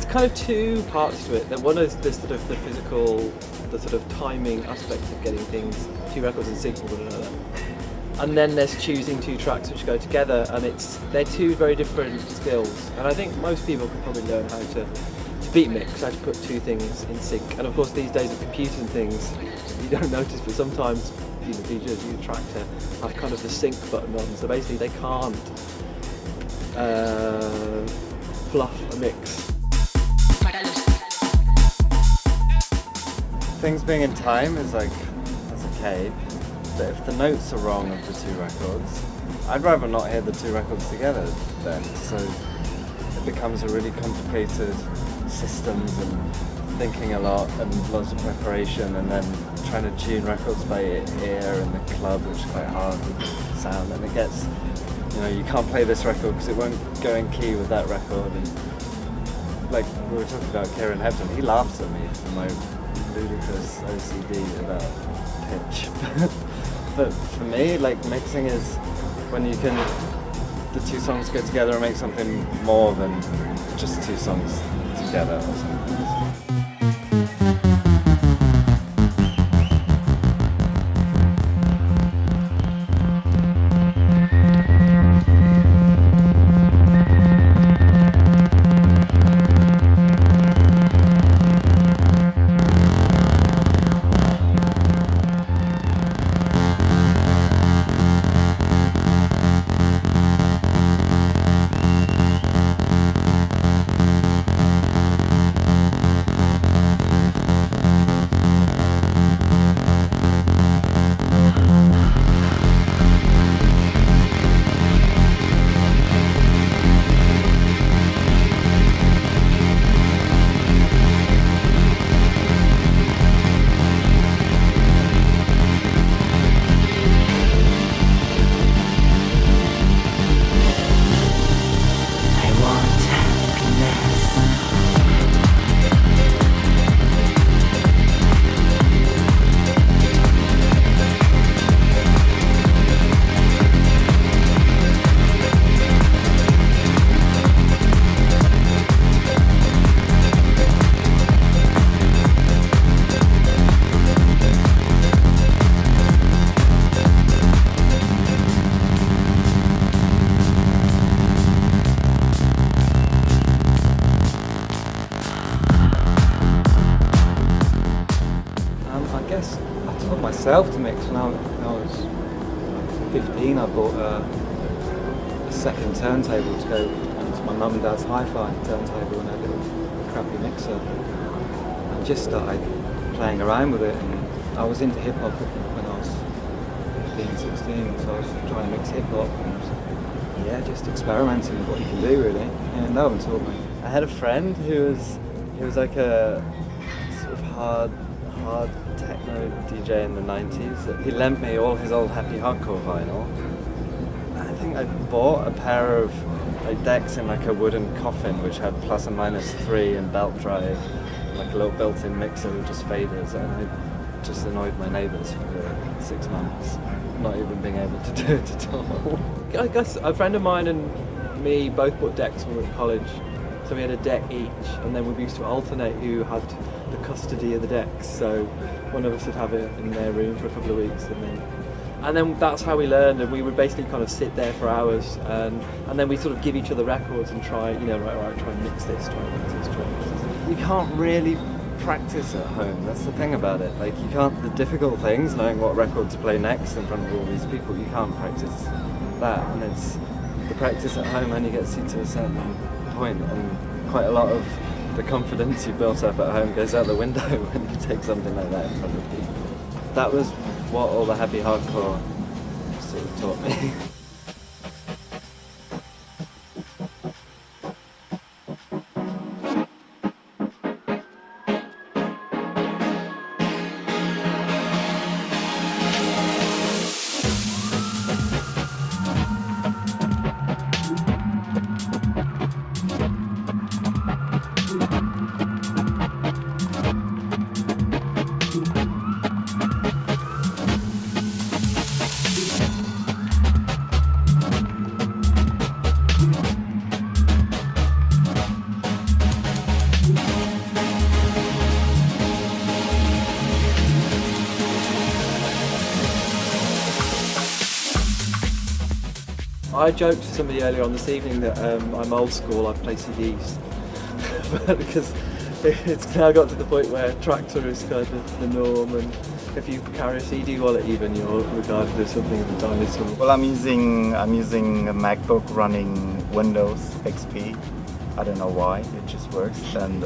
there's kind of two parts to it. One is this sort of the physical, the sort of timing aspect of getting things, two records in sync with one another. And then there's choosing two tracks which go together, and they're two very different skills. And I think most people can probably learn how to beat mix, how to put two things in sync. And of course these days with computers and things, you don't notice, but sometimes DJs use a track to have kind of the sync button on, so basically they can't fluff a mix. Things being in time is like, that's okay, but if the notes are wrong of the two records, I'd rather not hear the two records together then, so it becomes a really complicated systems and thinking a lot and lots of preparation, and then trying to tune records by ear in the club, which is quite hard with sound, and it gets, you can't play this record because it won't go in key with that record. And like we were talking about Kieran Hepton, he laughs at me for my ludicrous OCD about pitch. But for me, like, mixing is when you can, the two songs get together and make something more than just two songs together or something. To mix when I was 15. I bought a second turntable to go onto my mum and dad's hi-fi turntable and a little crappy mixer. I just started playing around with it, and I was into hip-hop when I was 15, 16, so I was trying to mix hip-hop and just experimenting with what you can do, really. And no one taught me. I had a friend who was like a sort of hard techno DJ in the 90s. He lent me all his old Happy Hardcore vinyl. I think I bought a pair of like decks in like a wooden coffin which had ±3 and belt drive, like a little built-in mixer with just faders, and I just annoyed my neighbours for 6 months, not even being able to do it at all. I guess a friend of mine and me both bought decks when we were in college. So we had a deck each, and then we used to alternate who had the custody of the decks. So one of us would have it in their room for a couple of weeks, and then that's how we learned. And we would basically kind of sit there for hours, and then we sort of give each other records and try, right, try and mix this, try and mix this, try and mix this. You can't really practice at home. That's the thing about it. Like, you can't, the difficult things, knowing what record to play next in front of all these people, you can't practice that. And it's the practice at home only gets you to a certain point, and quite a lot of the confidence you built up at home goes out the window when you take something like that in front of people. That was what all the Happy Hardcore sort of taught me. I joked to somebody earlier on this evening that I'm old school, I play CDs. But because it's now got to the point where Traktor is kind of the norm, and if you carry a CD wallet even, you're regarded as something of a dinosaur. Well, I'm using a MacBook running Windows XP. I don't know why, it just works. And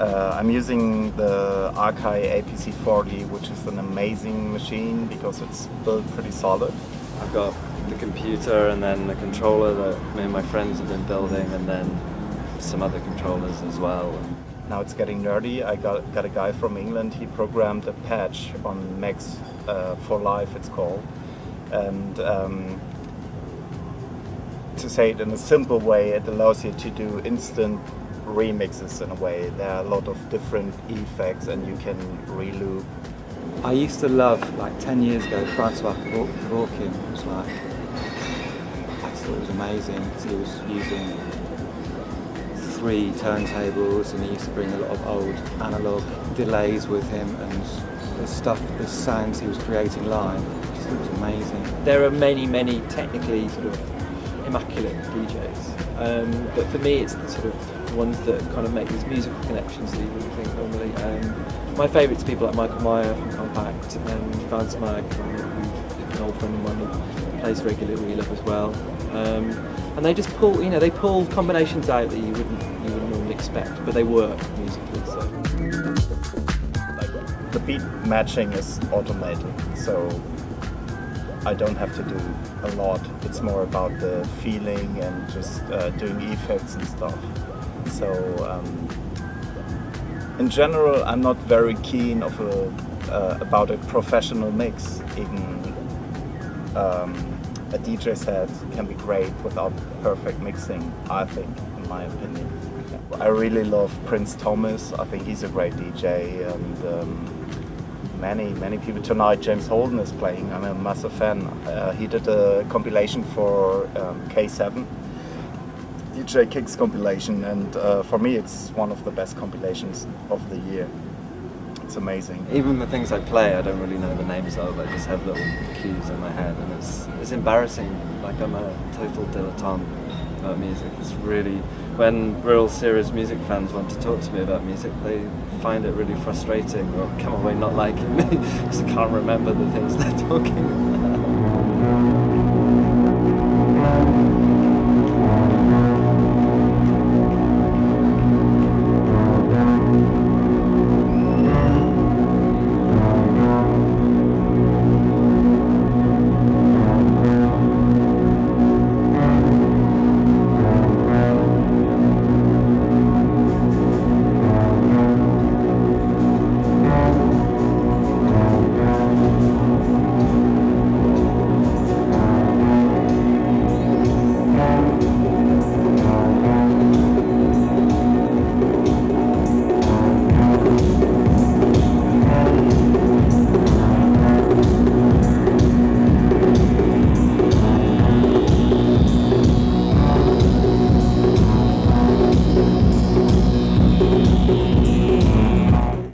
I'm using the Arkai APC40, which is an amazing machine because it's built pretty solid. I've got the computer and then the controller that me and my friends have been building, and then some other controllers as well. Now it's getting nerdy. I got a guy from England. He programmed a patch on Macs for Life, it's called. And to say it in a simple way, it allows you to do instant remixes in a way. There are a lot of different effects and you can reloop. I used to love, like 10 years ago, Francois Kevorkian. It was like, I thought it was amazing because he was using 3 turntables and he used to bring a lot of old analog delays with him, and the sounds he was creating live, I just thought it was amazing. There are many technically sort of immaculate DJs, but for me it's the sort of ones that kind of make these musical connections that you wouldn't think normally. My favourites are people like Michael Meyer from Compact and Vance Mag, who's an old friend of mine who plays regularly, we love as well. And they just pull, they pull combinations out that you wouldn't normally expect, but they work musically. So. Like the beat matching is automated, so I don't have to do a lot. It's more about the feeling and just doing effects and stuff. So in general, I'm not very keen about a professional mix. Even a DJ set can be great without perfect mixing, I think, in my opinion. I really love Prince Thomas. I think he's a great DJ, and many people tonight. James Holden is playing. I'm a massive fan. He did a compilation for K7, DJ Kicks compilation, and for me it's one of the best compilations of the year. It's amazing. Even the things I play, I don't really know the names of. I just have little cues in my head, and it's embarrassing. Like I'm a total dilettante about music. It's really, when real serious music fans want to talk to me about music, they find it really frustrating or come away not liking me because I can't remember the things they're talking about.